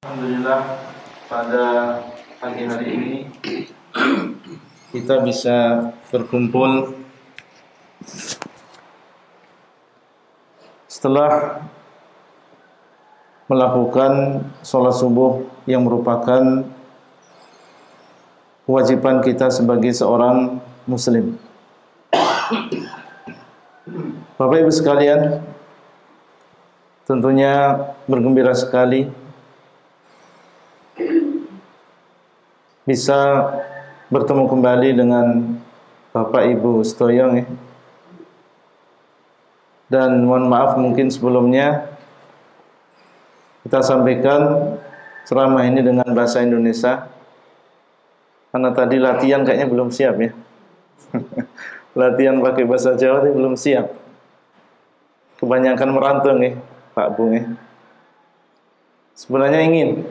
Alhamdulillah pada pagi hari ini kita bisa berkumpul setelah melakukan sholat subuh yang merupakan kewajiban kita sebagai seorang muslim. Bapak Ibu sekalian, tentunya bergembira sekali bisa bertemu kembali dengan Bapak Ibu Stoyong ya. Dan mohon maaf mungkin sebelumnya kita sampaikan ceramah ini dengan bahasa Indonesia karena tadi latihan kayaknya belum siap ya. Latihan pakai bahasa Jawa itu belum siap. Kebanyakan merantau nih Pak Bung ya. Sebenarnya ingin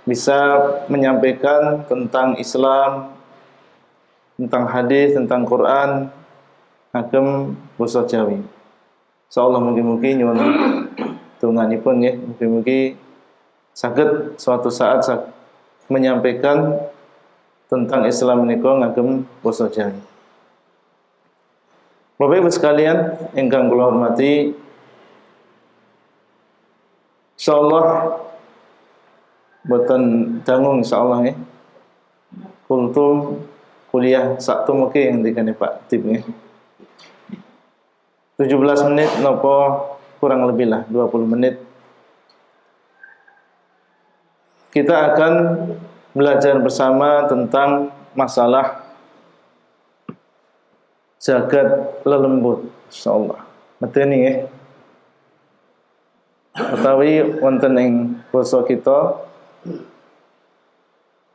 bisa menyampaikan tentang Islam, tentang hadis, tentang Quran, agem basa Jawi. Insyaallah mugi-mugi nyuwun tunganipun nggih, mugi-mugi saged suatu saat menyampaikan tentang Islam menika ngagem basa Jawi. Bapak Ibu sekalian ingkang kula hormati, insyaallah boten dangung insyaallah nggih. Kultum kuliah saktu mugi yang dikene Pak Tip nggih. 17 menit napa kurang lebih lah 20 menit. Kita akan belajar bersama tentang masalah jagat lelembut insyaallah. Mateni nggih. Utawi wonten ing basa kita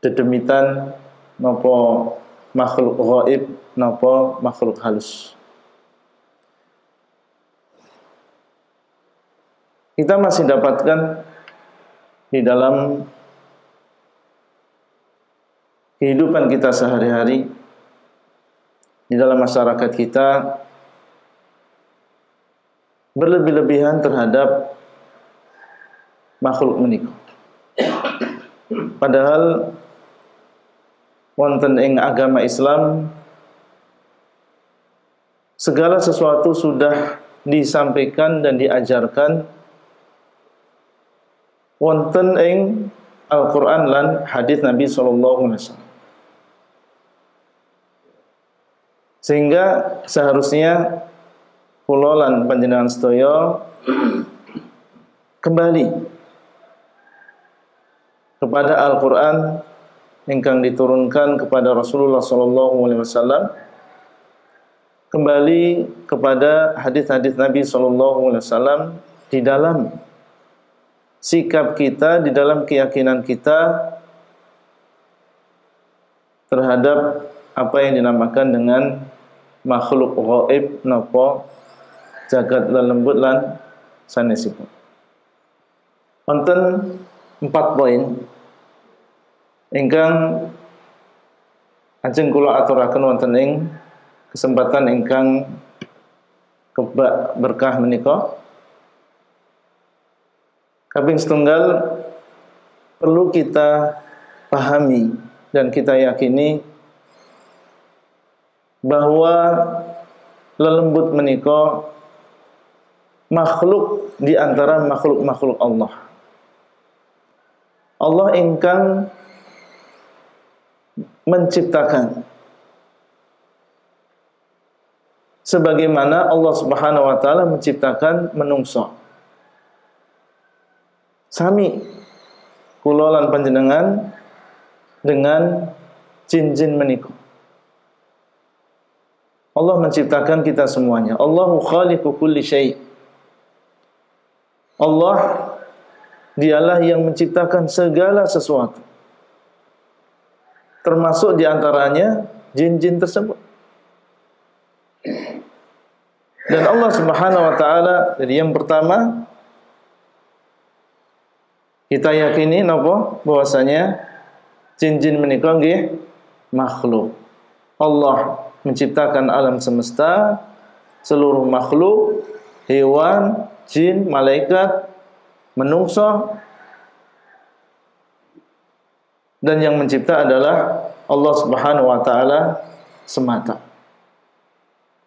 dedemitan napa makhluk gaib napa makhluk halus. Kita masih dapatkan di dalam kehidupan kita sehari-hari, di dalam masyarakat kita, berlebih-lebihan terhadap makhluk menika. Padahal wonten ing agama Islam segala sesuatu sudah disampaikan dan diajarkan wonten ing Al-Qur'an lan hadis Nabi sallallahu alaihi wasallam. Sehingga seharusnya kula lan panjenengan sedaya kembali kepada Al-Qur'an ingkang diturunkan kepada Rasulullah sallallahu alaihi wasallam, kembali kepada hadis-hadis Nabi sallallahu alaihi wasallam di dalam sikap kita, di dalam keyakinan kita terhadap apa yang dinamakan dengan makhluk gaib napa jagat lelembut lan sanesipun. Wonten 4 poin ingkang ajeng kula aturaken wonten ing kesempatan ingkang kebak berkah menika. Kaping setunggal perlu kita pahami dan kita yakini bahwa lelembut menika makhluk di antara makhluk-makhluk Allah. Allah ingkang menciptakan sebagaimana Allah Subhanahu wa taala menciptakan menungso. Sami kula lan panjenengan dengan jin-jin menika. Allah menciptakan kita semuanya. Allahu khaliqu kulli syai'. Allah dialah yang menciptakan segala sesuatu. Termasuk diantaranya jin-jin tersebut. Dan Allah Subhanahu wa taala, jadi yang pertama kita yakini napa bahwasanya jin-jin menika nggih makhluk. Allah menciptakan alam semesta, seluruh makhluk, hewan, jin, malaikat, menungso dan yang mencipta adalah Allah Subhanahu wa taala semata.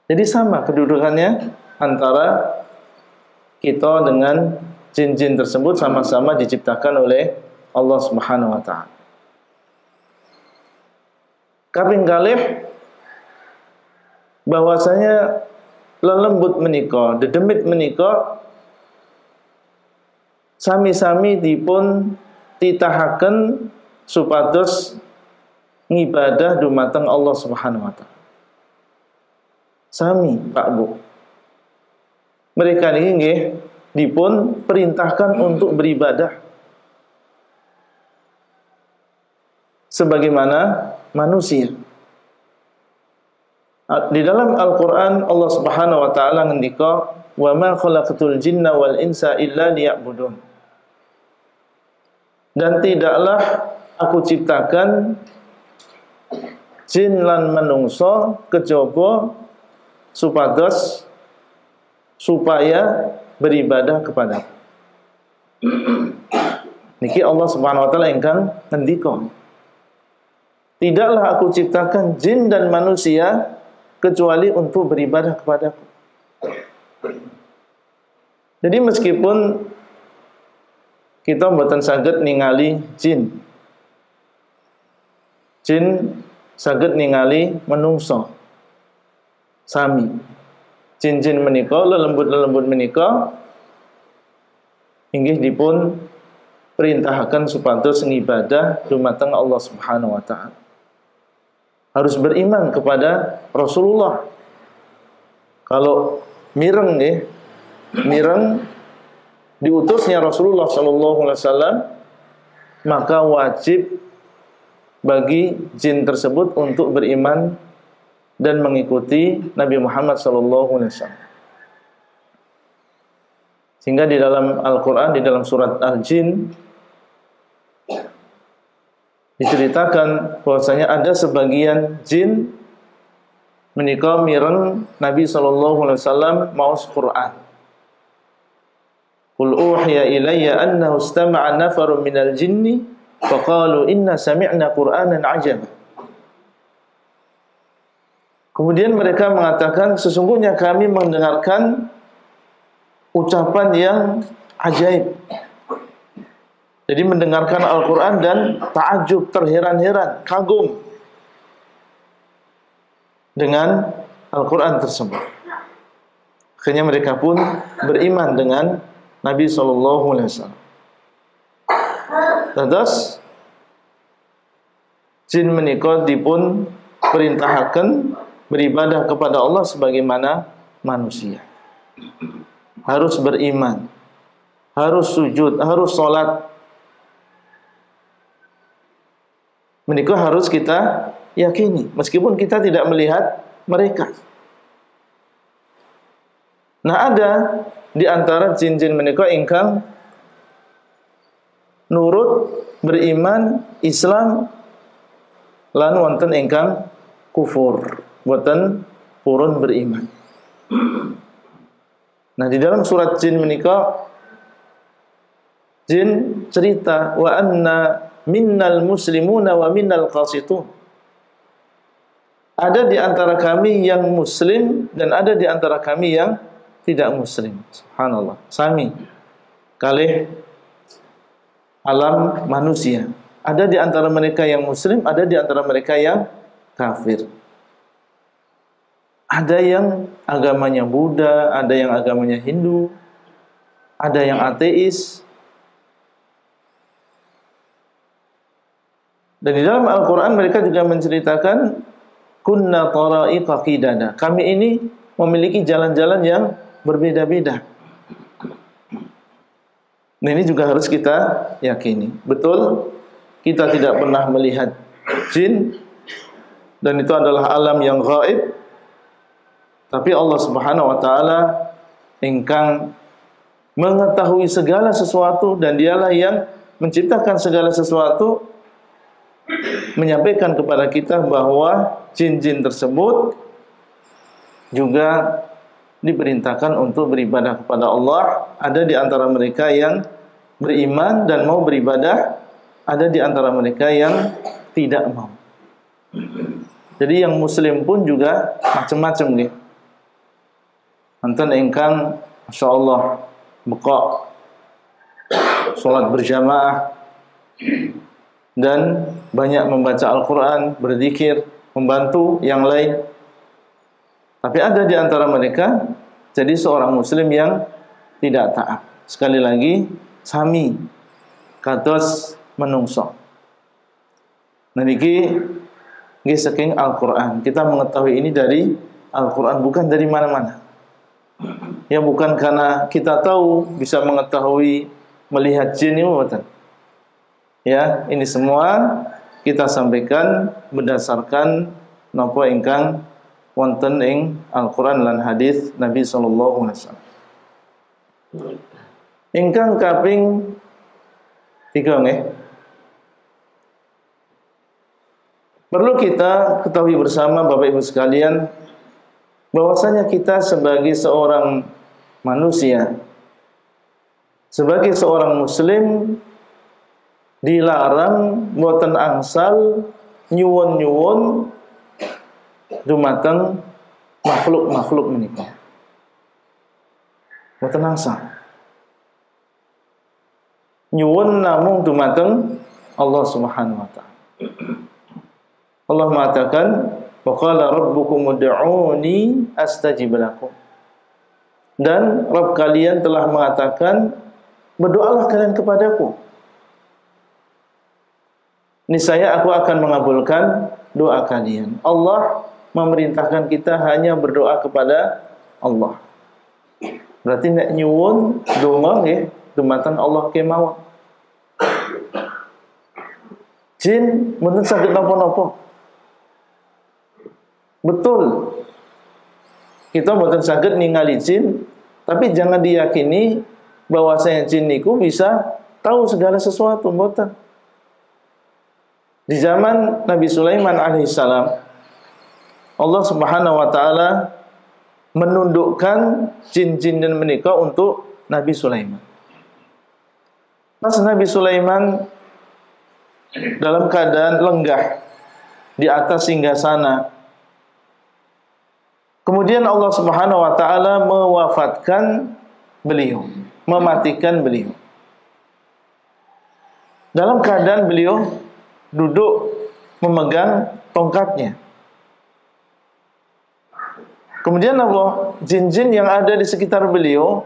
Jadi sama kedudukannya antara kita dengan jin-jin tersebut, sama-sama diciptakan oleh Allah Subhanahu wa taala. Kaping kalih bahwasanya lelembut menika, dedemit menika sami-sami dipun titahaken supados ngibadah dumateng Allah Subhanahu wa taala. Sami, Pak Bu. Mereka ini nggih dipun perintahkan untuk beribadah sebagaimana manusia. Di dalam Al-Qur'an Allah Subhanahu wa taala ngendika, "Wa ma khalaqatul jinna wal insa illa liya'budun." Dan tidaklah aku ciptakan jin lan manungsa kejaba supaya beribadah kepadaku. Niki Allah Subhanahu wa taala ingkang ngendika, tidaklah aku ciptakan jin dan manusia kecuali untuk beribadah kepadaku. Jadi meskipun kita mboten saged ningali jin saged ningali manungsa sami. Jin-jin menika, lelembut-lelembut menika inggih dipun perintahaken supados ngibadah dumateng Allah Subhanahu wa taala. Harus beriman kepada Rasulullah. Kalau mireng nggih, mireng diutusnya Rasulullah sallallahu alaihi wasallam, maka wajib bagi jin tersebut untuk beriman dan mengikuti Nabi Muhammad sallallahu alaihi wasallam. Sehingga di dalam Al-Qur'an, di dalam surat Al-Jin diceritakan bahwasanya ada sebagian jin menika mireng Nabi sallallahu alaihi wasallam maos Qur'an. Qul uhiya ilayya annahu istama'a nafarun minal jinni faqalu inna sami'na Qur'anan 'ajaba. Kemudian mereka mengatakan sesungguhnya kami mendengarkan ucapan yang ajaib. Jadi mendengarkan Al-Qur'an dan ta'ajub, terheran-heran, kagum dengan Al-Qur'an tersebut. Akhirnya mereka pun beriman dengan Nabi sallallahu alaihi wasallam. Terus jin menika dipun perintahaken beribadah kepada Allah sebagaimana manusia. Harus beriman, harus sujud, harus sholat. Menika harus kita yakini meskipun kita tidak melihat mereka. Nah, ada di antara jin-jin menika ingkang nurut beriman Islam lan wonten ingkang kufur, boten purun beriman. Nah, di dalam surat jin menika jin cerita wa anna minnal muslimuna wa minnal qasitun. Ada di antara kami yang muslim dan ada di antara kami yang tidak muslim. Subhanallah. Sami kalih alam manusia. Ada di antara mereka yang muslim, ada di antara mereka yang kafir. Ada yang agamanya Buddha, ada yang agamanya Hindu, ada yang ateis. Dan di dalam Al-Quran mereka juga menceritakan kunna tara'iqa qidada. Kami ini memiliki jalan-jalan yang berbeda-beda. Nah, ini juga harus kita yakini. Betul, kita tidak pernah melihat jin dan itu adalah alam yang gaib. Tapi Allah Subhanahu wa taala ingkang mengetahui segala sesuatu dan dialah yang menciptakan segala sesuatu, menyampaikan kepada kita bahwa jin-jin tersebut juga diperintahkan untuk beribadah kepada Allah. Ada di antara mereka yang beriman dan mau beribadah ada di antara mereka yang tidak mau. Jadi yang muslim pun juga macam-macam nih. Anten engkang masyaallah buka salat berjamaah dan banyak membaca Al-Quran, berzikir, membantu yang lain. Tapi ada di antara mereka jadi seorang muslim yang tidak taat. Sekali lagi, sami kados menungso. Niki nggih saking Al-Quran. Kita mengetahui ini dari Al-Quran, bukan dari mana-mana. Ya, bukan karena kita tahu bisa mengetahui melihat jin itu, betul. Ya, ini semua kita sampaikan berdasarkan napa ingkang wonten ing Al-Quran lan hadis Nabi sallallahu alaihi wasallam. Ingkang kaping 3 nggih. Perlu kita ketahui bersama Bapak Ibu sekalian bahwasanya kita sebagai seorang manusia, sebagai seorang muslim, dilarang boten angsal nyuwun-nyuwun dumateng makhluk-makhluk menika. Boten angsal. Nyuwun namung dumateng Allah Subhanahu wa taala. Allah mengatakan, "Wa qala rabbukum ud'uni astajib lakum." Dan Rabb kalian telah mengatakan, berdoalah kalian kepadaku, niscaya aku akan mengabulkan doa kalian. Allah memerintahkan kita hanya berdoa kepada Allah. Berarti nek nyuwun donga nggih dumateng Allah kemawon. Jin mboten saged napa-napa. Betul, kita mboten saged ningali jin, tapi jangan diyakini bahwasanya jin niku bisa tahu segala sesuatu, mboten. Di zaman Nabi Sulaiman alaihissalam, Allah Subhanahu wa taala menundukkan jin-jin dan menika untuk Nabi Sulaiman. Pas Nabi Sulaiman dalam keadaan lenggah di atas singgasana, kemudian Allah Subhanahu wa taala mewafatkan beliau, mematikan beliau. Dalam keadaan beliau duduk memegang tongkatnya. Kemudian Allah, jin-jin yang ada di sekitar beliau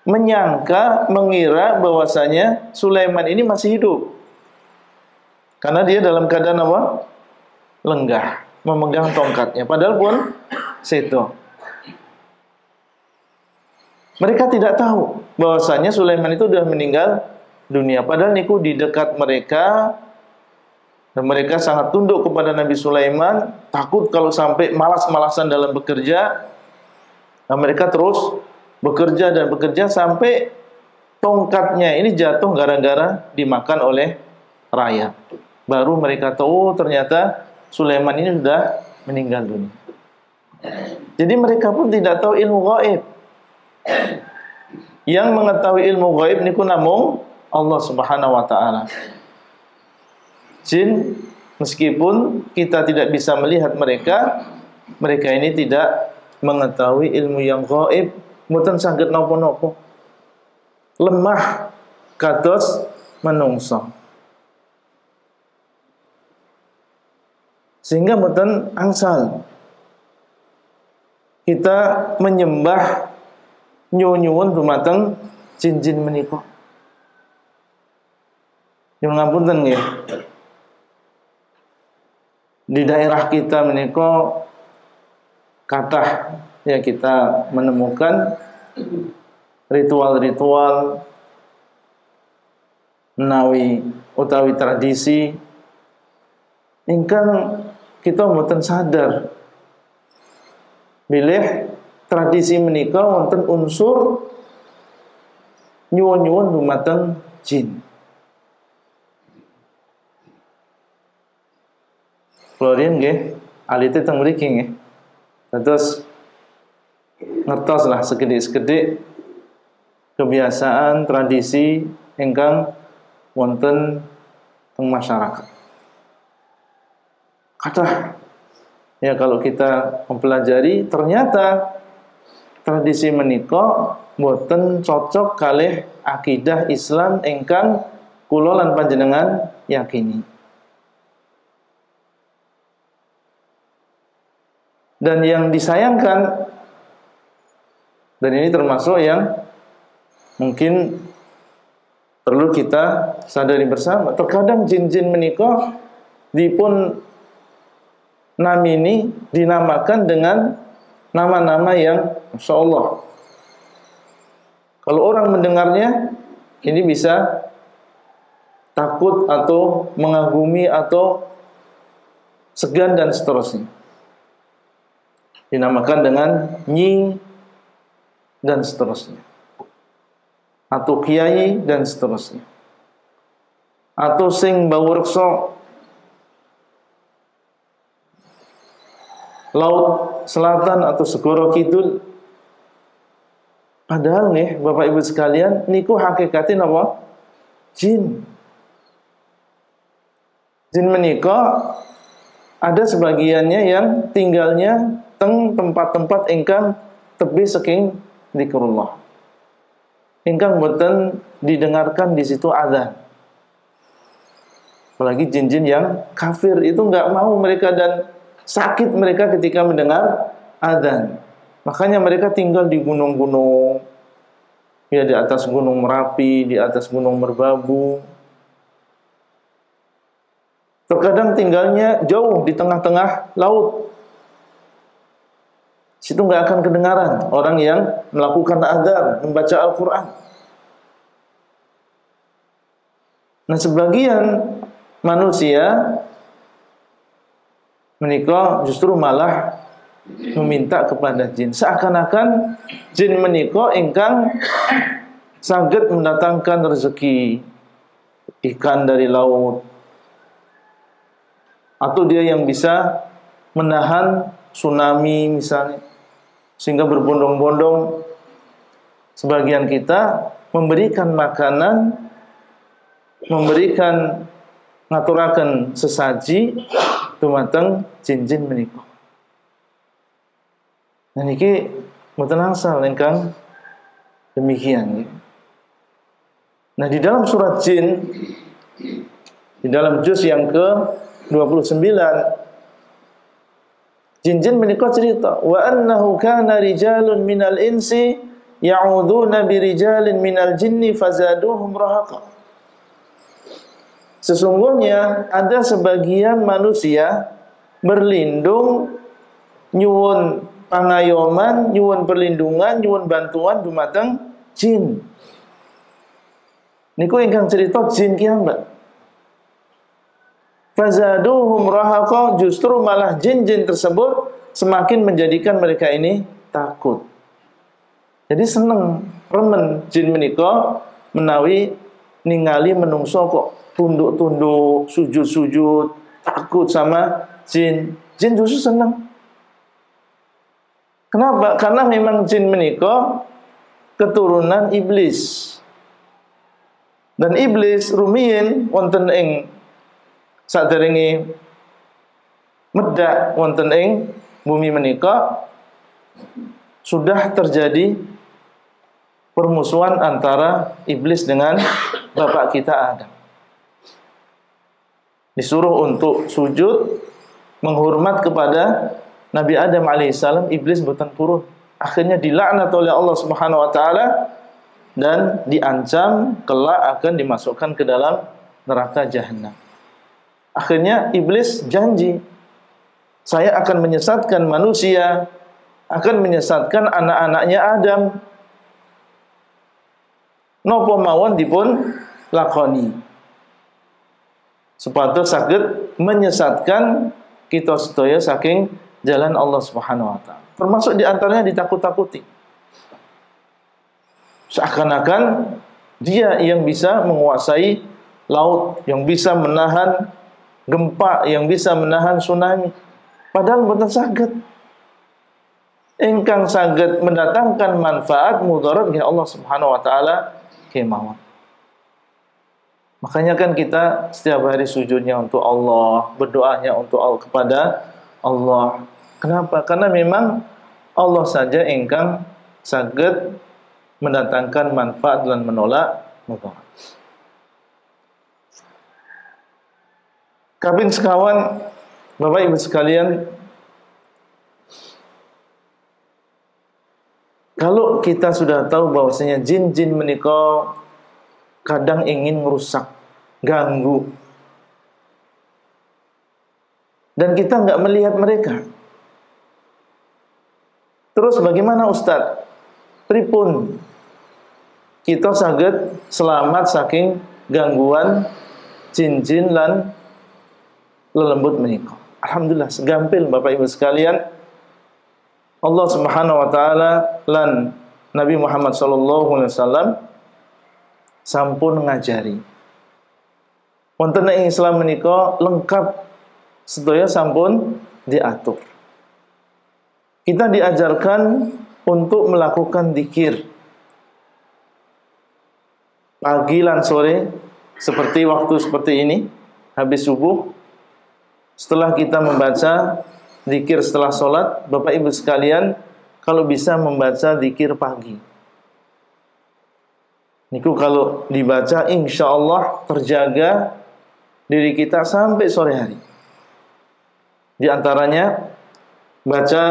menyangka, mengira bahwasanya Sulaiman ini masih hidup. Karena dia dalam keadaan apa? Lenggah, memegang tongkatnya. Padahal pun seto. Mereka tidak tahu bahwasanya Sulaiman itu sudah meninggal dunia. Padahal niku di dekat mereka, dan mereka sangat tunduk kepada Nabi Sulaiman, takut kalau sampai malas-malasan dalam bekerja. Nah, mereka terus bekerja dan bekerja sampai tongkatnya ini jatuh gara-gara dimakan oleh rayap. Baru mereka tahu ternyata Sulaiman ini sudah meninggal dunia. Jadi mereka pun tidak tahu ilmu gaib. Yang mengetahui ilmu gaib niku namung Allah Subhanahu wa taala. Jin, meskipun kita tidak bisa melihat mereka, mereka ini tidak mengetahui ilmu yang gaib, mboten saged napa-napa. Lemah kados menungso. Sehingga mboten angsal kita menyembah nyuwun dumateng jin-jin menika. Yang ngapunten nggih. Di daerah kita menika kathah ya kita menemukan ritual-ritual menawi utawi tradisi ingkang kita mboten sadar bilih tradisi menika wonten unsur nyuwun-nyuwun dumateng jin. Florin nggih alite teng mriki nggih. Terus ngertoslah sekedhik-sekedhik kebiasaan tradisi ingkang wonten teng masyarakat. Kathah ya kalau kita mempelajari ternyata tradisi menika boten cocok kalih akidah Islam ingkang kula lan panjenengan yakini. Dan yang disayangkan, dan ini termasuk yang mungkin perlu kita sadari bersama, terkadang jin-jin menika dipun namini, dinamakan dengan nama-nama yang Masya Allah, kalau orang mendengarnya ini bisa takut atau mengagumi atau segan dan seterusnya. Dinamakan dengan Nyi dan seterusnya, atau Kiai dan seterusnya, atau sing bau reksa laut selatan atau segoro kidul. Padahal nih Bapak Ibu sekalian, niku hakikatin apa? Jin. Jin menika ada sebagiannya yang tinggalnya teng tempat-tempat ingkang tebih saking zikrullah, ingkang boten didengarkan di situ adzan. Apalagi jin-jin yang kafir itu nggak mau mereka, dan sakit mereka ketika mendengar adzan. Makanya mereka tinggal di gunung-gunung, ya di atas gunung Merapi, di atas gunung Merbabu. Terkadang tinggalnya jauh di tengah-tengah laut. Situ nggak akan kedengaran orang yang melakukan adzan, membaca Al-Quran. Nah, sebagian manusia menika justru malah meminta kepada jin, seakan-akan jin menika ingkang saged mendatangkan rezeki, ikan dari laut, atau dia yang bisa menahan tsunami misalnya, sehingga berbondong-bondong sebagian kita memberikan makanan, memberikan ngaturaken sesaji dumateng jin-jin menika. Nah niki mboten angsal ingkang demikian. Nah di dalam surat Jin, di dalam juz yang ke-29, jin-jin menika cerita, wa annahu kana rijalun minal insi ya'udzuuna bi rijalin minal jinni fazaduhum rahaqa. Sesungguhnya ada sebagian manusia berlindung nyuwun pangayoman, nyuwun perlindungan, nyuwun bantuan dumateng jin. Niku ingkang cerita jin kiamat. Fazaduhum rahaqa, justru malah jin-jin tersebut semakin menjadikan mereka ini takut. Jadi seneng, remen jin menika menawi ningali menungso kok tunduk-tunduk, sujud-sujud, takut sama jin. Jin justru seneng. Kenapa? Karena memang jin menika keturunan iblis. Dan iblis rumiyin wonten ing saderenge medhak wonten ing bumi menika sudah terjadi permusuhan antara iblis dengan bapak kita Adam. Disuruh untuk sujud menghormat kepada Nabi Adam alaihissalam, iblis boten purun. Akhirnya dilaknat oleh Allah Subhanahu wa taala dan diancam kelak akan dimasukkan ke dalam neraka jahanam. Akhirnya iblis janji, saya akan menyesatkan manusia, akan menyesatkan anak-anaknya Adam. Napa mawon dipun lakoni supados saged menyesatkan kita sedaya saking jalan Allah Subhanahu wa taala. Termasuk di antaranya ditakut-takuti. Seakan-akan dia yang bisa menguasai laut, yang bisa menahan gempa, yang bisa menahan tsunami. Padahal boten saged. Ingkang saged mendatangkan manfaat mudarat nggih Allah Subhanahu wa taala kemawon. Makanya kan kita setiap hari sujudnya untuk Allah, berdoanya untuk Allah, kepada Allah. Kenapa? Karena memang Allah saja ingkang saged mendatangkan manfaat dan menolak mudarat. Kabin sekawan, Bapak Ibu sekalian, kalau kita sudah tahu bahwasanya jin-jin menika kadang ingin merusak, ganggu, dan kita nggak melihat mereka. Terus bagaimana Ustadz? Pripun kita saged selamat saking gangguan jin-jin lan lelembut menika? Alhamdulillah, segampil Bapak Ibu sekalian. Allah Subhanahu wa taala lan Nabi Muhammad sallallahu alaihi wasallam sampun ngajari. Wonten ing Islam menika lengkap sedaya sampun diatur. Kita diajarkan untuk melakukan zikir pagi lan sore seperti waktu seperti ini habis subuh. Setelah kita membaca zikir setelah sholat, Bapak Ibu sekalian, kalau bisa membaca zikir pagi. Niku kalau dibaca insya Allah terjaga diri kita sampai sore hari. Di antaranya baca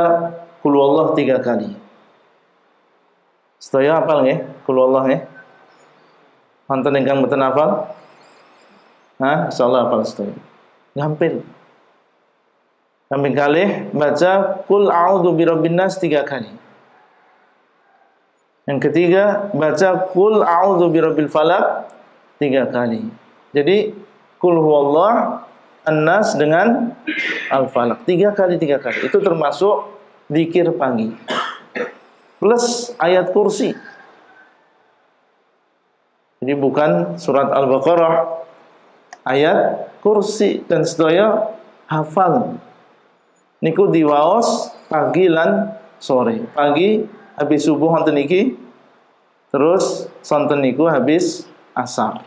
Qul Huwallah 3 kali. Sedaya hafal nggih Qul Huwallah nggih? Wonten ingkang mboten hafal? Hah, insyaallah hafal sedaya. Gampil. Kami kali baca Qul A'udzu Birabbin Nas 3 kali. Yang ketiga baca Qul A'udzu Birabbil Falaq 3 kali. Jadi Qul Huwallah, An-Nas dengan Al-Falaq 3 kali 3 kali. Itu termasuk zikir pagi. Plus ayat kursi. Jadi bukan surat Al-Baqarah, ayat kursi dan sedaya hafal. Niku diwaos pagi lan sore. Pagi habis subuh wonten niki, terus sonten niku habis asar.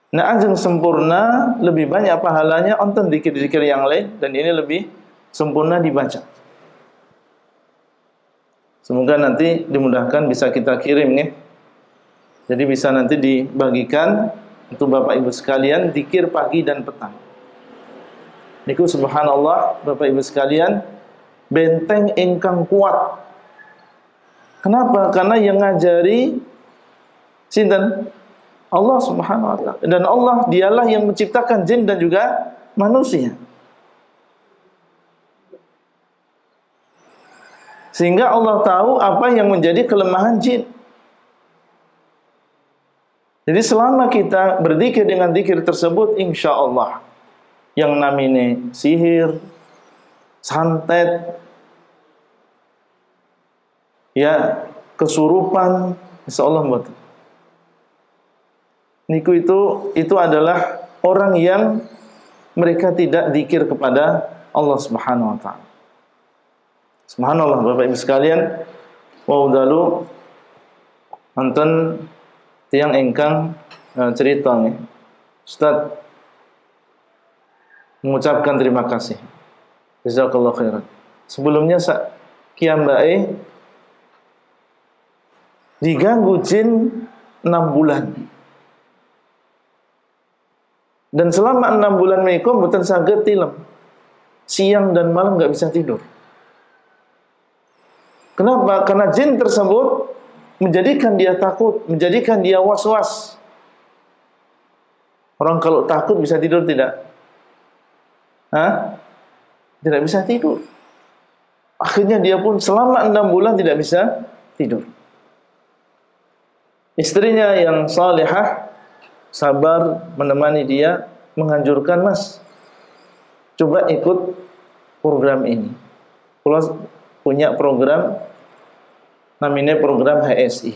Nah, ajeng sempurna lebih banyak pahalanya wonten zikir-zikir yang lain dan ini lebih sempurna dibaca. Semoga nanti dimudahkan bisa kita kirim ya. Jadi bisa nanti dibagikan untuk Bapak Ibu sekalian zikir pagi dan petang. Niku subhanallah Bapak Ibu sekalian, benteng ingkang kuat. Kenapa? Karena yang ngajari sinten? Allah Subhanahu wa taala. Dan Allah dialah yang menciptakan jin dan juga manusia. Sehingga Allah tahu apa yang menjadi kelemahan jin. Jadi selama kita berzikir dengan zikir tersebut, insya Allah yang namanya sihir, santet, ya kesurupan, insya Allah betul. Niku itu adalah orang yang mereka tidak zikir kepada Allah Subhanahu wa taala. Subhanallah Bapak Ibu sekalian, wa udalu wonten tiyang ingkang cerita nih. Ustaz mengucapkan terima kasih. Jazakallahu khairan. Sebelumnya kiambae diganggu jin 6 bulan. Dan selama 6 bulan menika mboten saged tilem. Siang dan malam enggak bisa tidur. Kenapa? Karena jin tersebut menjadikan dia takut, menjadikan dia was-was. Orang kalau takut bisa tidur tidak? Hah? Tidak bisa tidur. Akhirnya dia pun selama 6 bulan tidak bisa tidur. Istrinya yang salihah sabar menemani dia, menganjurkan, Mas, coba ikut program ini. Kalau punya program namanya program HSI.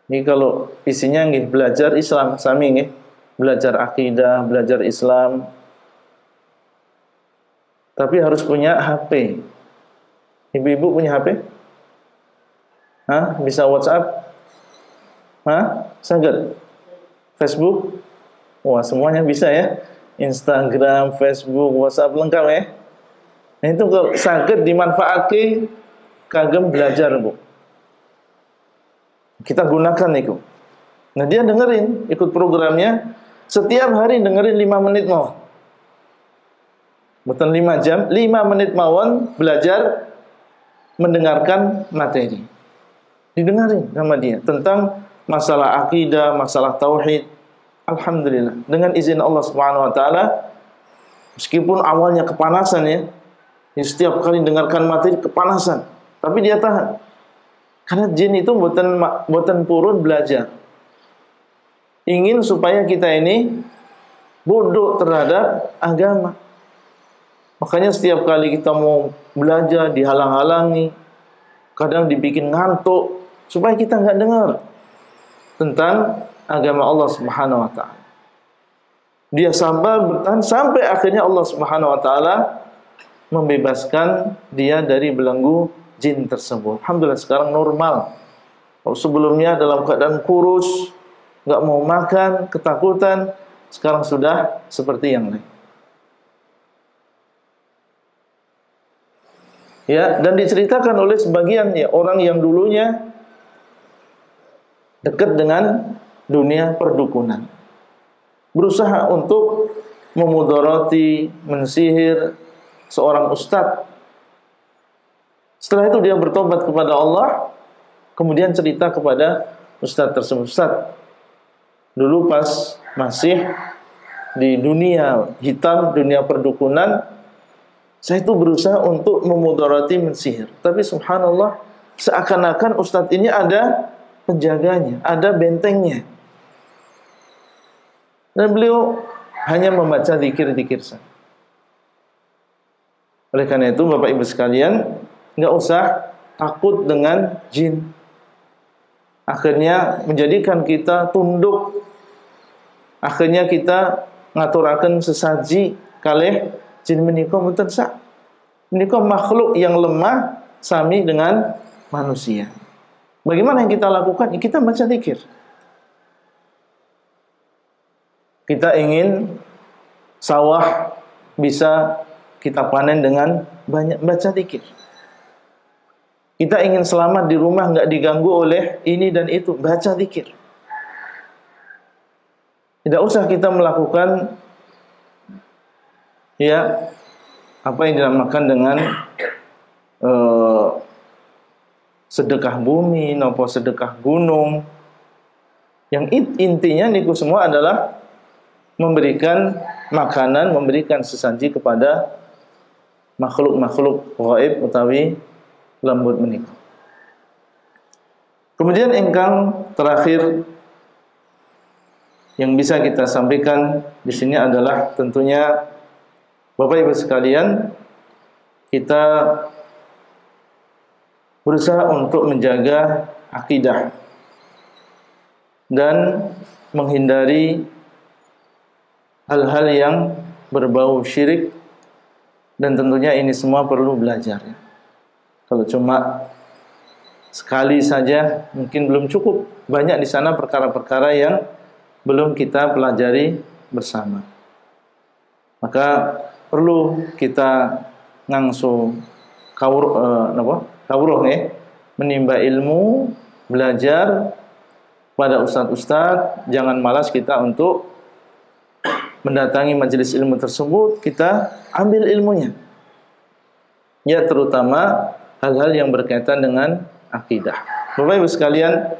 Ini kalau isinya nggih belajar Islam sami nggih, belajar akidah, belajar Islam. Tapi harus punya HP. Ibu-ibu punya HP? Hah? Bisa WhatsApp? Hah? Saged? Facebook? Wah, semuanya bisa ya. Instagram, Facebook, WhatsApp lengkap ya. Nah itu kalau saged dimanfaatkan kagem belajar, Bu. Kita gunakan itu. Nah dia dengerin, ikut programnya. Setiap hari dengerin 5 menit mau. Bukan 5 jam, 5 menit mawon belajar mendengarkan materi. Didengarin sama dia tentang masalah akidah, masalah tauhid. Alhamdulillah, dengan izin Allah Subhanahu wa taala, meskipun awalnya kepanasan ya, setiap kali dengarkan materi kepanasan, tapi dia tahan. Karena jin itu buatan purun belajar. Ingin supaya kita ini bodoh terhadap agama. Makanya setiap kali kita mau belajar dihalang-halangi, kadang dibikin ngantuk supaya kita nggak dengar tentang agama Allah Subhanahu wa taala. Dia sabar bertahan sampai akhirnya Allah Subhanahu wa taala membebaskan dia dari belenggu jin tersebut. Alhamdulillah sekarang normal. Kalau sebelumnya dalam keadaan kurus, nggak mau makan, ketakutan, sekarang sudah seperti yang lain. Ya, dan diceritakan oleh sebagian ya orang yang dulunya dekat dengan dunia perdukunan, berusaha untuk memudarati, mensihir seorang ustadz. Setelah itu dia bertobat kepada Allah, kemudian cerita kepada ustadz tersebut, "Ustadz, dulu pas masih di dunia hitam, dunia perdukunan, saya itu berusaha untuk memudarati, mensihir. Tapi subhanallah, seakan-akan ustadz ini ada penjaganya, ada bentengnya. Dan beliau hanya membaca zikir-zikir saja." Oleh karena itu, Bapak Ibu sekalian, nggak usah takut dengan jin. Akhirnya menjadikan kita tunduk. Akhirnya kita ngaturaken sesaji kalih jin menika mboten sak. Menika makhluk yang lemah sami dengan manusia. Bagaimana yang kita lakukan? Kita baca zikir. Kita ingin sawah bisa kita panen dengan banyak baca zikir. Kita ingin selamat di rumah, nggak diganggu oleh ini dan itu, baca zikir. Tidak usah kita melakukan ya apa yang dinamakan dengan sedekah bumi, nopo sedekah gunung. Yang intinya niku semua adalah memberikan makanan, memberikan sesaji kepada makhluk-makhluk gaib utawi lembut menika. Kemudian ingkang terakhir yang bisa kita sampaikan di sini adalah tentunya Bapak Ibu sekalian, kita berusaha untuk menjaga akidah dan menghindari hal-hal yang berbau syirik, dan tentunya ini semua perlu belajar. Kalau cuma sekali saja mungkin belum cukup. Banyak di sana perkara-perkara yang belum kita pelajari bersama. Maka perlu kita ngangsu kawruh menimba ilmu, belajar pada ustadz-ustadz. Jangan malas kita untuk mendatangi majelis ilmu tersebut, kita ambil ilmunya. Ya, terutama hal-hal yang berkaitan dengan akidah. Bapak Ibu sekalian,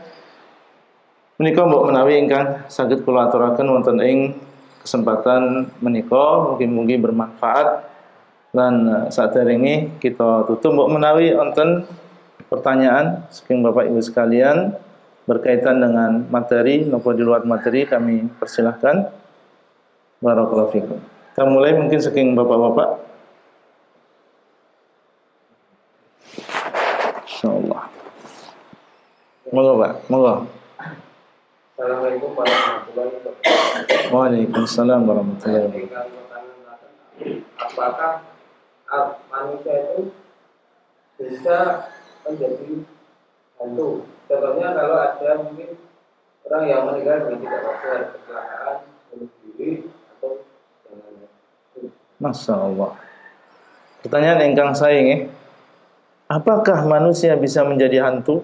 menika mbok menawi ingkang saged kula aturaken wonten ing kesempatan menika, mugi-mugi bermanfaat. Dan saderenge kita tutup, mbok menawi wonten pertanyaan saking Bapak Ibu sekalian berkaitan dengan materi maupun di luar materi, kami persilahkan. Barakallahu fikum. Kita mulai mungkin saking Bapak-bapak. Insyaallah. Monggo, Pak. Monggo. Assalamualaikum warahmatullahi wabarakatuh. Waalaikumsalam warahmatullahi wabarakatuh. Apakah manusia itu bisa menjadi hantu. Contohnya kalau ada mungkin orang yang meninggal dengan tidak wajar, kecelakaan, bunuh diri atau yang lain. Masya Allah. Pertanyaan ingkang saing, apakah manusia bisa menjadi hantu?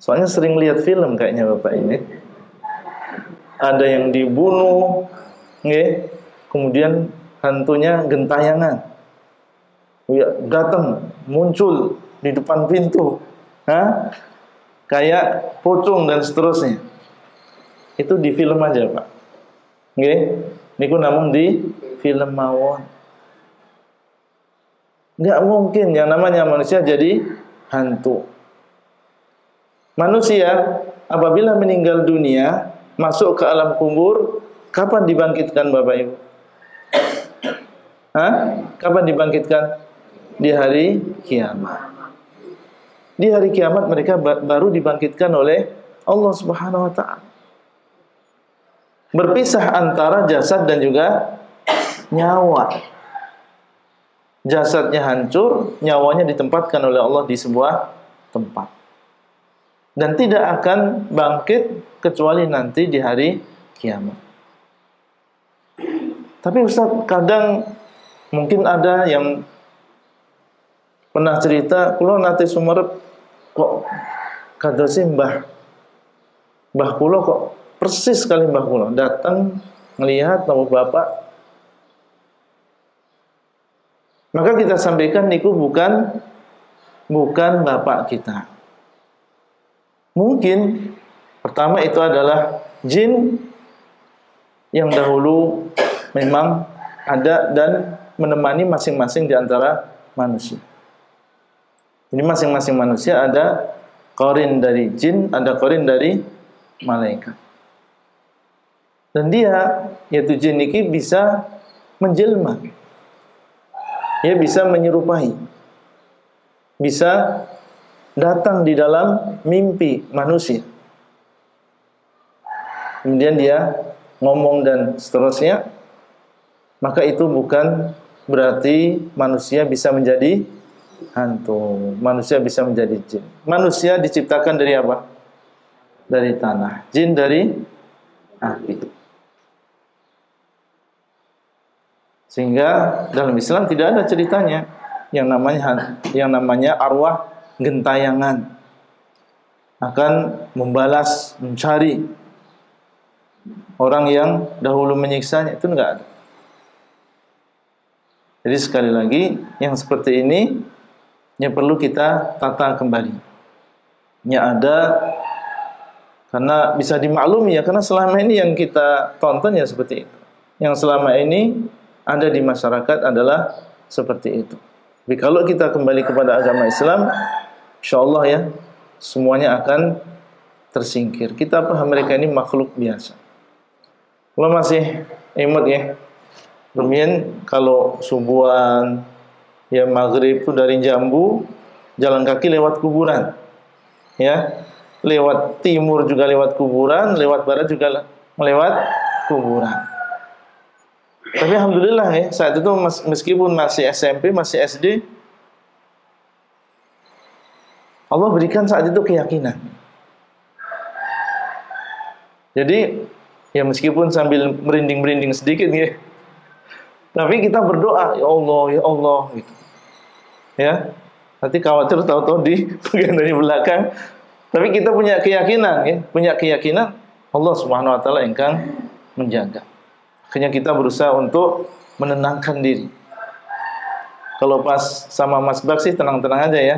Soalnya sering lihat film kayaknya Bapak ini. Ada yang dibunuh, kemudian hantunya gentayangan. Ya, datang, muncul di depan pintu. Kayak pocong dan seterusnya. Itu di film aja, Pak. Niku namun di film mawon. Nggak mungkin yang namanya manusia jadi hantu. Manusia apabila meninggal dunia, masuk ke alam kubur, kapan dibangkitkan Bapak Ibu? Kapan dibangkitkan? Di hari kiamat. Di hari kiamat mereka baru dibangkitkan oleh Allah Subhanahu wa ta'ala. Berpisah antara jasad dan juga nyawa. Jasadnya hancur, nyawanya ditempatkan oleh Allah di sebuah tempat. Dan tidak akan bangkit kecuali nanti di hari kiamat. Tapi Ustaz, kadang mungkin ada yang pernah cerita, kula nate sumerep kok kadosi mbah kula kok persis sekali mbah kula datang melihat nama bapak. Maka kita sampaikan niku bukan bapak kita. Mungkin pertama itu adalah jin yang dahulu memang ada dan menemani masing-masing di antara manusia. Jadi masing-masing manusia ada qarin dari jin, ada qarin dari malaikat. Dan dia, yaitu jin ini bisa menjelma. Dia bisa menyerupai. Bisa datang di dalam mimpi manusia. Kemudian dia ngomong dan seterusnya. Maka itu bukan berarti manusia bisa menjadi hantu. Manusia bisa menjadi jin. Manusia diciptakan dari apa? Dari tanah. Jin dari api. Sehingga dalam Islam tidak ada ceritanya yang namanya arwah gentayangan akan membalas, mencari orang yang dahulu menyiksanya, itu enggak ada. Jadi sekali lagi yang seperti ini yang perlu kita tata kembali. Yang ada karena bisa dimaklumi ya, karena selama ini yang kita tonton ya seperti itu. Yang selama ini ada di masyarakat adalah seperti itu. Tapi kalau kita kembali kepada agama Islam, insyaallah ya, semuanya akan tersingkir. Kita paham mereka ini makhluk biasa. Kalau masih ingat ya, kemudian kalau subuhan, ya maghrib itu dari Jambu, jalan kaki lewat kuburan. Ya, lewat timur juga lewat kuburan, lewat barat juga melewat kuburan. Tapi alhamdulillah ya, saat itu meskipun masih SMP, masih SD, Allah berikan saat itu keyakinan. Jadi ya meskipun sambil merinding-merinding sedikit ya, tapi kita berdoa, ya Allah gitu. Ya, nanti khawatir tahu-tahu di bagian dari belakang. Tapi kita punya keyakinan ya, Allah Subhanahu wa taala engkang menjaga. Akhirnya kita berusaha untuk menenangkan diri. Kalau pas sama Mas Bak sih tenang-tenang aja ya.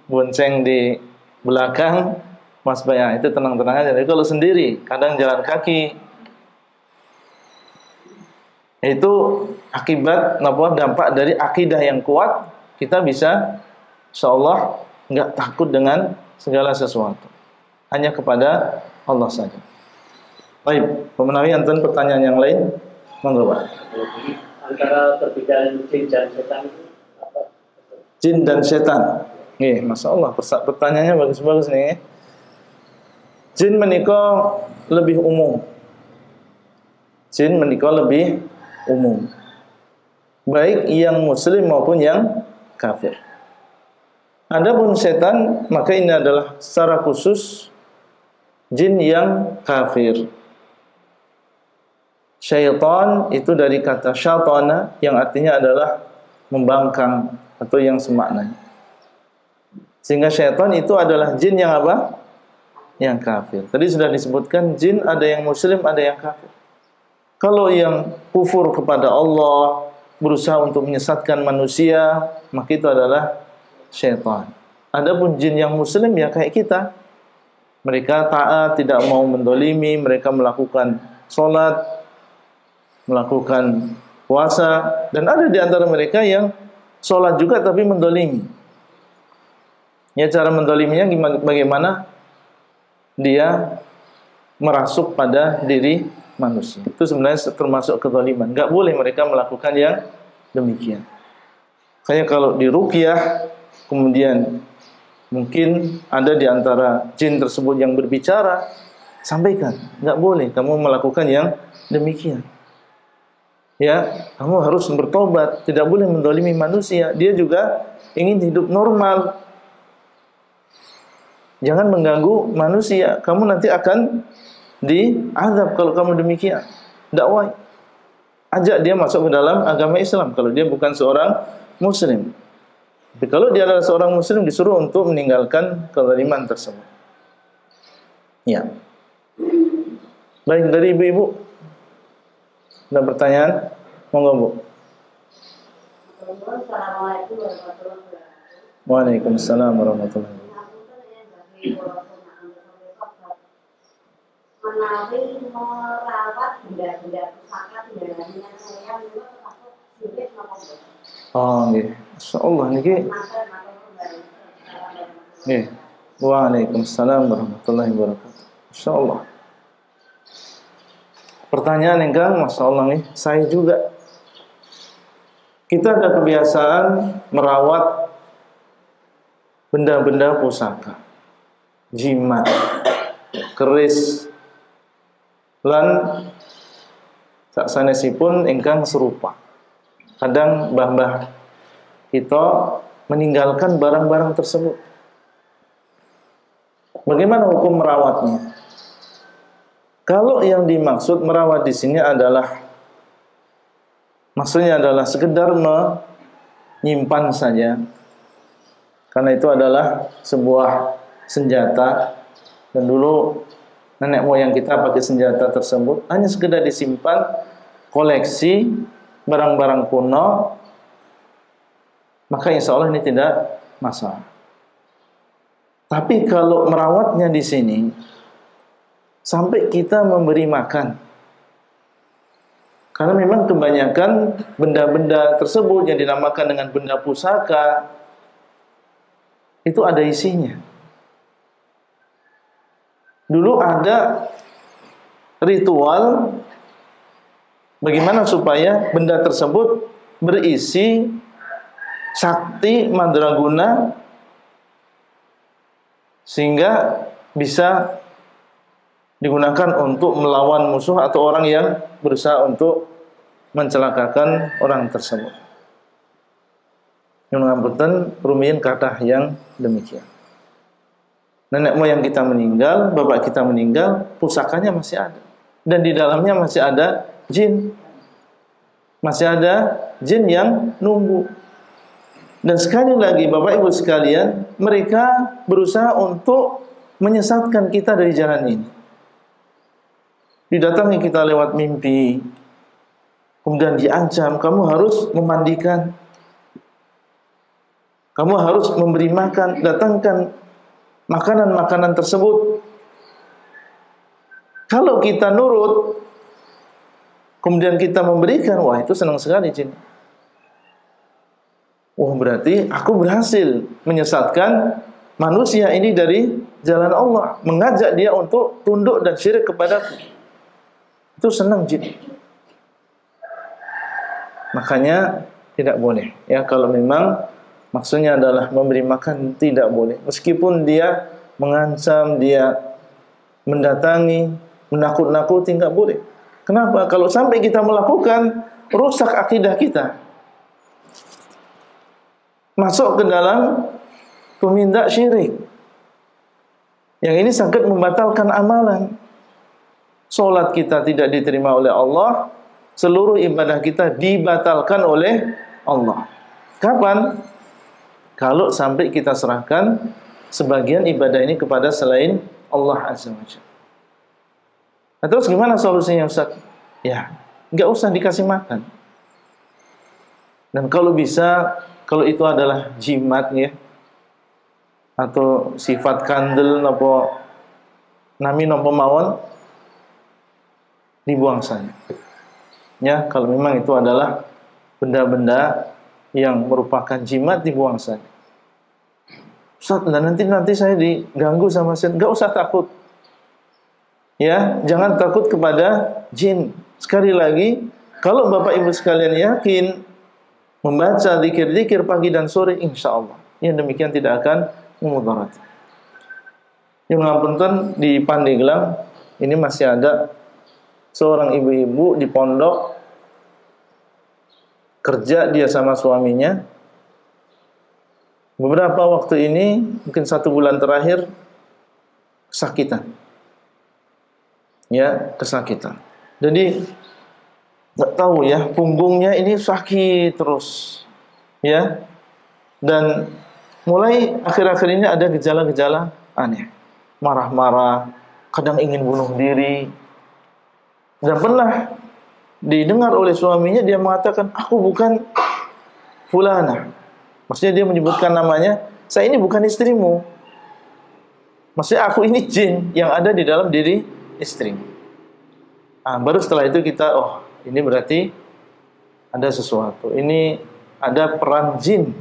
Bonceng di belakang, Mas Bak ya, itu tenang-tenang aja. Tapi kalau sendiri, kadang jalan kaki, itu akibat dampak dari akidah yang kuat, kita bisa insyaallah enggak takut dengan segala sesuatu. Hanya kepada Allah saja. Baik, pemenawi anten pertanyaan yang lain, monggo Pak. Antara perbedaan jin dan setan itu apa? Jin dan setan. Nggih, masyaallah pertanyaannya bagus-bagus nih. Jin menika lebih umum. Jin menika lebih umum. Baik yang muslim maupun yang kafir. Adapun setan, maka ini adalah secara khusus jin yang kafir. Syaitan itu dari kata syaitana yang artinya adalah membangkang atau yang semakna. Sehingga syaitan itu adalah jin yang apa? Yang kafir. Tadi sudah disebutkan jin ada yang muslim, ada yang kafir. Kalau yang kufur kepada Allah, berusaha untuk menyesatkan manusia, maka itu adalah syaitan. Adapun jin yang muslim ya kayak kita. Mereka taat, tidak mau mendolimi, mereka melakukan sholat, melakukan puasa, dan ada di antara mereka yang sholat juga tapi mendolimi. Ya, cara mendoliminya bagaimana? Dia merasuk pada diri manusia. Itu sebenarnya termasuk kezaliman. Enggak boleh mereka melakukan yang demikian. Kayak kalau di ruqyah, kemudian mungkin ada di antara jin tersebut yang berbicara, sampaikan, enggak boleh kamu melakukan yang demikian. Ya, kamu harus bertobat, tidak boleh mendolimi manusia. Dia juga ingin hidup normal. Jangan mengganggu manusia, kamu nanti akan diazab kalau kamu demikian. Dakwah, ajak dia masuk ke dalam agama Islam kalau dia bukan seorang muslim. Tapi kalau dia adalah seorang muslim, disuruh untuk meninggalkan kezaliman tersebut. Ya. Baik, dari ibu-ibu ada pertanyaan? Monggo, Bu. Assalamualaikum warahmatullahi wabarakatuh. Waalaikumsalam warahmatullahi wabarakatuh. Menawi merawat benda-benda pusaka dengan saya juga termasuk sirik napa mboten? Oh, nggih. Masyaallah niki. Nggih. Waalaikumsalam warahmatullahi wabarakatuh. Masyaallah. Pertanyaan engkang masyaallah nih, saya juga. Kita ada kebiasaan merawat benda-benda pusaka, jimat, keris, lan saksanesipun ingkang serupa. Kadang mbah-mbah kita meninggalkan barang-barang tersebut. Bagaimana hukum merawatnya? Kalau yang dimaksud merawat di sini adalah maksudnya adalah sekedar menyimpan saja, karena itu adalah sebuah senjata, dan dulu nenek moyang kita pakai senjata tersebut, hanya sekedar disimpan, koleksi barang-barang kuno, maka insya Allah ini tidak masalah. Tapi kalau merawatnya di sini sampai kita memberi makan, karena memang kebanyakan benda-benda tersebut yang dinamakan dengan benda pusaka itu ada isinya. Dulu ada ritual bagaimana supaya benda tersebut berisi sakti mandraguna sehingga bisa digunakan untuk melawan musuh atau orang yang berusaha untuk mencelakakan orang tersebut. Yang mengamputkan rumiyin kathah yang demikian. Nenek moyang kita meninggal, bapak kita meninggal, pusakanya masih ada. Dan di dalamnya masih ada jin. Masih ada jin yang nunggu. Dan sekali lagi Bapak Ibu sekalian, mereka berusaha untuk menyesatkan kita dari jalan ini. Didatangi kita lewat mimpi, kemudian diancam, kamu harus memandikan, kamu harus memberi makan, datangkan makanan-makanan tersebut. Kalau kita nurut, kemudian kita memberikan, wah itu senang sekali jin. Wah berarti aku berhasil menyesatkan manusia ini dari jalan Allah, mengajak dia untuk tunduk dan syirik kepadaku. Itu senang jin. Makanya tidak boleh ya, kalau memang maksudnya adalah memberi makan, tidak boleh. Meskipun dia mengancam, dia mendatangi, menakut-nakuti, tidak boleh. Kenapa? Kalau sampai kita melakukan, rusak akidah kita, masuk ke dalam tumindak syirik. Yang ini sangat membatalkan amalan. Salat kita tidak diterima oleh Allah, seluruh ibadah kita dibatalkan oleh Allah. Kapan? Kalau sampai kita serahkan sebagian ibadah ini kepada selain Allah Azza wa Jalla. Nah, terus gimana solusinya, Ustaz? Ya, nggak usah dikasih makan. Dan kalau bisa, kalau itu adalah jimat ya, atau sifat kandel nopo nami nopo mawon, dibuang saja. Ya, kalau memang itu adalah benda-benda yang merupakan jimat, dibuang saja. Ustaz, dan nanti saya diganggu sama setan. Enggak usah takut. Ya, jangan takut kepada jin. Sekali lagi, kalau Bapak Ibu sekalian yakin membaca zikir-zikir pagi dan sore, insya Allah yang demikian tidak akan memudarat. Yang ngapunten di Pandeglang ini masih ada seorang ibu-ibu di pondok, kerja dia sama suaminya. Beberapa waktu ini, mungkin 1 bulan terakhir, kesakitan. Ya, kesakitan. Jadi nggak tahu ya, punggungnya ini sakit terus, ya. Dan mulai akhir-akhir ini ada gejala-gejala aneh, marah-marah, kadang ingin bunuh diri. Dan pernah didengar oleh suaminya, dia mengatakan, aku bukan fulana. Maksudnya dia menyebutkan namanya, saya ini bukan istrimu. Maksudnya aku ini jin yang ada di dalam diri istrimu. Nah, baru setelah itu kita, oh ini berarti ada sesuatu. Ini ada peran jin.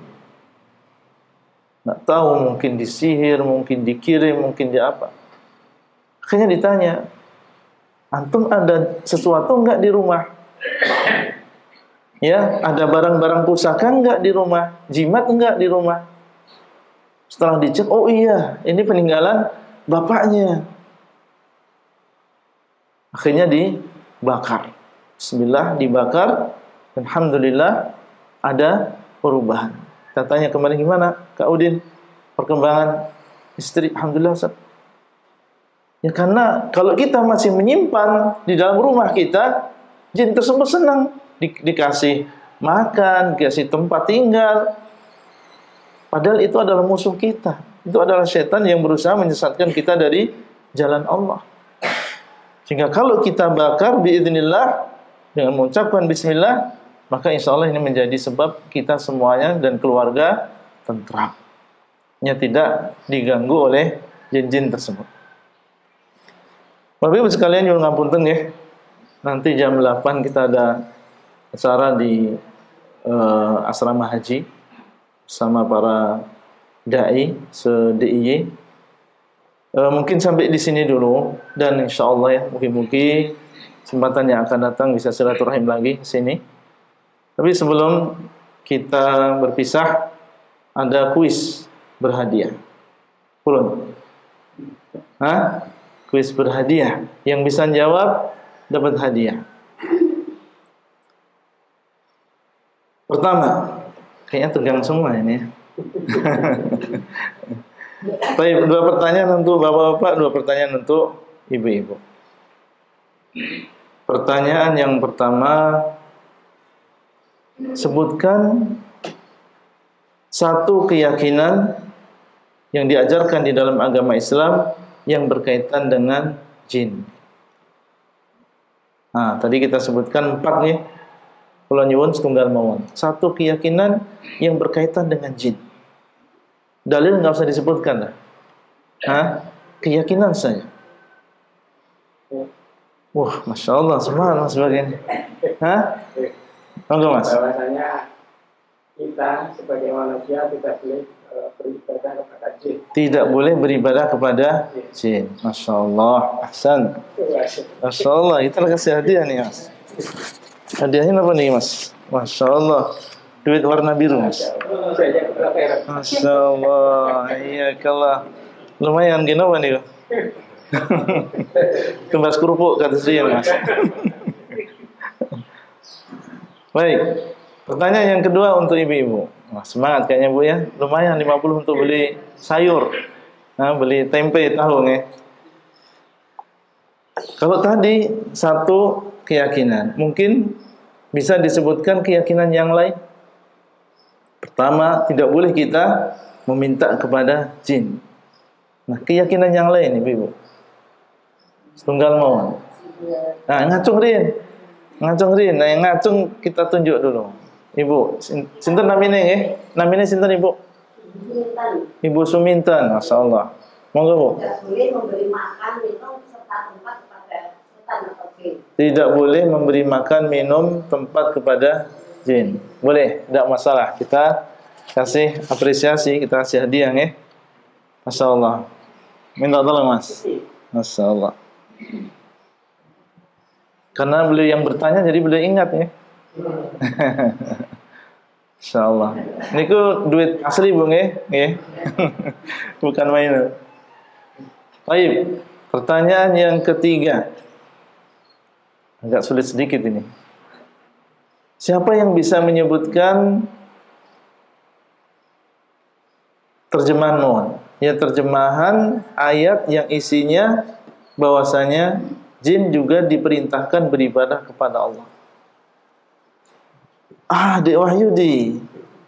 Nggak tahu, mungkin disihir, mungkin dikirim, mungkin di apa. Akhirnya ditanya, antum ada sesuatu enggak di rumah? Ya, ada barang-barang pusaka enggak di rumah? Jimat enggak di rumah? Setelah dicek, oh iya, ini peninggalan bapaknya. Akhirnya dibakar. Bismillah, dibakar. Alhamdulillah ada perubahan. Kita tanya kemarin, gimana Kak Udin perkembangan istri? Alhamdulillah, Ustaz. Ya karena kalau kita masih menyimpan di dalam rumah kita, jin tersebut senang dikasih makan, dikasih tempat tinggal. Padahal itu adalah musuh kita. Itu adalah setan yang berusaha menyesatkan kita dari jalan Allah. Sehingga kalau kita bakar biidznillah dengan mengucapkan bismillah, maka insya Allah ini menjadi sebab kita semuanya dan keluarga tentram. Tidak diganggu oleh jin-jin tersebut. Bapak Ibu sekalian yang ngapunten ya. Nanti jam 8 kita ada acara di asrama haji sama para dai se-DIY. Mungkin sampai di sini dulu, dan insya Allah ya, mungkin kesempatan yang akan datang bisa silaturahim lagi di sini. Tapi sebelum kita berpisah, ada kuis berhadiah. Pulun. Kuis berhadiah. Yang bisa jawab dapat hadiah. Pertama, kayaknya tegang semua ini. Baik, 2 pertanyaan untuk bapak-bapak, 2 pertanyaan untuk ibu-ibu. Pertanyaan yang pertama, sebutkan 1 keyakinan yang diajarkan di dalam agama Islam yang berkaitan dengan jin. Nah, tadi kita sebutkan 4 nih. Kula nyuwun setunggal mawon. 1 keyakinan yang berkaitan dengan jin. Dalil nggak usah disebutkan lah. Keyakinan saja. Wah, masya Allah, semangat mas sebagainya. Enggak mas? Bahwasanya kita sebagai manusia tidak boleh beribadah kepada jin. Tidak boleh beribadah kepada jin. Masya Allah, ahsan. Masya Allah, kita kasih hadiah nih mas. Hadiahnya apa nih mas? Masya Allah. Duit warna biru mas. Masya Allah. Iya kalah. Lumayan gini apa nih? Tumbas kerupuk kata saya mas. Baik. Pertanyaan yang kedua untuk ibu-ibu. Wah, semangat kayaknya Bu ya. Lumayan 50 untuk beli sayur. Nah, beli tempe tahu nih. Kalau tadi satu keyakinan, mungkin bisa disebutkan keyakinan yang lain. Pertama, tidak boleh kita meminta kepada jin. Nah, keyakinan yang lain Ibu. Setunggal mawon. Nah, ngacung rin. Nah, yang ngacung kita tunjuk dulu. Ibu, sinten namine nggih? Namine sinten Ibu? Suminten. Ibu Suminten, masyaallah. Monggo Bu. Tidak boleh memberi makan minum serta tempat kepada setan atau jin. Tidak boleh memberi makan minum tempat kepada jin. Boleh, tidak masalah. Kita kasih apresiasi, kita kasih hadiah ya. Masyaallah. Minta tolong Mas. Masyaallah. Karena beliau yang bertanya jadi beliau ingat ya. Insyaallah. Niku duit asli Bu nggih. Bukan main. Baik, pertanyaan yang ketiga. Agak sulit sedikit ini. Siapa yang bisa menyebutkan terjemahan mohon? Ya, terjemahan ayat yang isinya bahwasanya jin juga diperintahkan beribadah kepada Allah. Dek Wahyudi,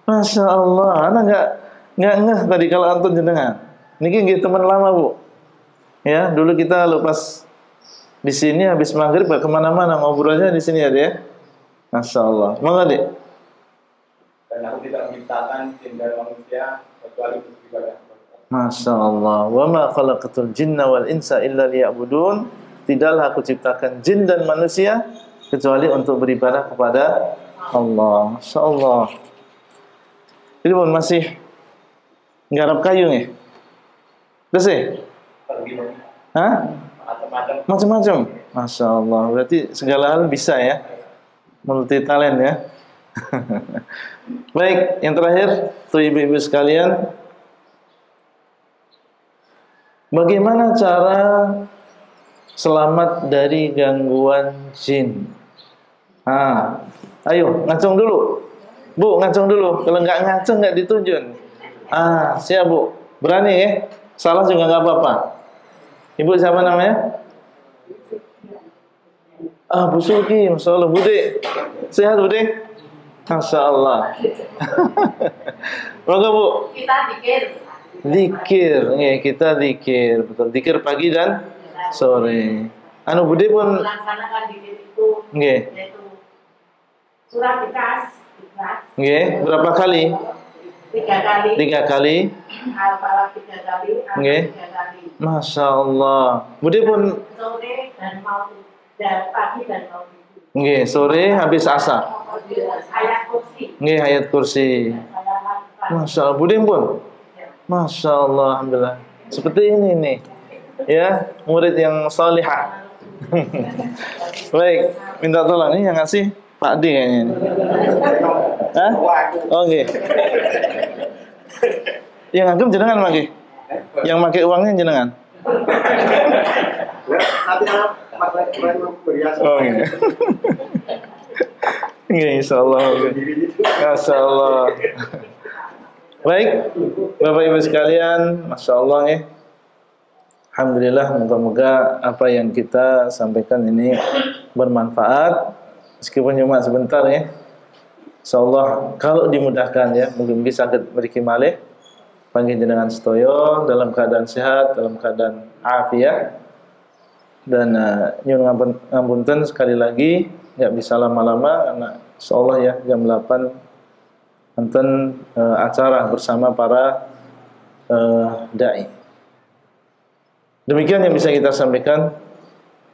Masya Allah, anak nggak ngeh tadi kalau antum jenengan. Niki nggih teman lama Bu. Ya, dulu kita lepas di sini habis maghrib kemana-mana ngobrolnya di sini ya Dek. Masya Allah. Monggo Dek. Dan aku tidak menciptakan jin dan manusia kecuali untuk ibadah. Masya Allah. Wa ma khalaqatul jinna wal insa illa liya'budun. Tidaklah aku ciptakan jin dan manusia kecuali untuk beribadah kepada Allah. Masya Allah. Ini pun masih nggarap kayu nih. Terus ya? Hah? Macam-macam. Masya Allah. Berarti segala hal bisa ya. Multi talent ya. Baik, yang terakhir, tuh ibu-ibu sekalian, bagaimana cara selamat dari gangguan jin? Ayo, ngacung dulu. Bu, ngacung dulu. Kalau nggak ngacung nggak ditujun. Siap Bu. Berani ya? Salah juga nggak apa-apa. Ibu siapa namanya? Bu Suki, Masya Allah. Bude, sehat Bude? Masya Allah. Monggo Bu. Kita dikir. Dikir, kita dikir, betul. Dikir pagi dan sore. Bude pun Melaksanakan dikir itu. Yaitu surah Ikhlas. Berapa kali? 3 kali. 3 kali. Al-Falaq 3 kali. 3 kali. Masya Allah. Bude pun sore dan mau pagi dan mau tidur. Sore habis asar. Ayat kursi. Ayat kursi. Masya Allah. Bude pun. Masya Allah, alhamdulillah. Seperti ini nih, ya, murid yang salihah. Baik, minta tolong nih yang ngasih Pak D kayaknya ini. Hah? Oke. Yang anggap jenengan lagi. Yang pakai uangnya jenengan. Insyaallah. Masyaallah. Baik, Bapak Ibu sekalian, Masya Allah ya. Alhamdulillah, moga-moga apa yang kita sampaikan ini bermanfaat, meskipun cuma sebentar ya. Insya Allah, kalau dimudahkan ya, mungkin bisa beri malih, panggil jenengan setoyo dalam keadaan sehat, dalam keadaan afiat. Dan nyuwun ngapunten sekali lagi, nggak bisa lama-lama, karena Insya Allah ya jam 8 nonton acara bersama para dai. Demikian yang bisa kita sampaikan.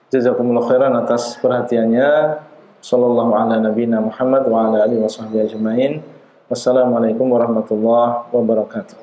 Jazakumullah khairan atas perhatiannya. Sallallahu ala nabiyina Muhammad wa ala alihi washabbihi ajmain. Wassalamualaikum warahmatullahi wabarakatuh.